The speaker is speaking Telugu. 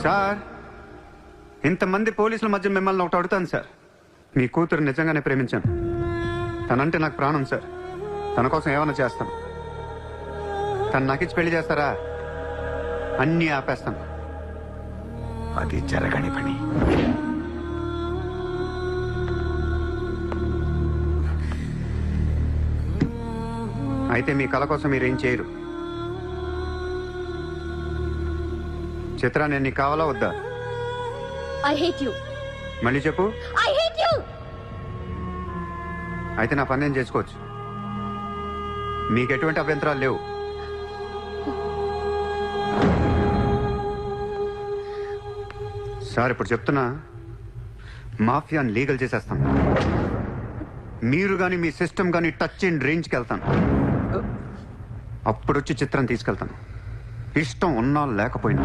సార్, ఇంతమంది పోలీసుల మధ్య మిమ్మల్ని ఒకటి అడుగుతాను సార్. మీ కూతురు నిజంగానే ప్రేమించాను. తనంటే నాకు ప్రాణం సార్. తన కోసం ఏమైనా చేస్తాను. తను నాకిచ్చి పెళ్లి చేస్తారా? అన్నీ ఆపేస్తాను. అది జరగని పని. అయితే మీ కళ కోసం మీరేం చేయరు. చిత్ర, నేను నీకు కావాలా వద్దా? I hate you. మళ్ళీ చెప్పు. I hate you. అయితే నా పని నేను చేసుకోవచ్చు. మీకు ఎటువంటి అభ్యంతరాలు లేవు. సార్, ఇప్పుడు చెప్తున్నా, మాఫియాని లీగల్ చేసేస్తాను. మీరు కానీ మీ సిస్టమ్ కానీ టచ్ అండ్ రేంజ్కి వెళ్తాను. అప్పుడు వచ్చి చిత్రం తీసుకెళ్తాను. ఇష్టం ఉన్నా లేకపోయినా.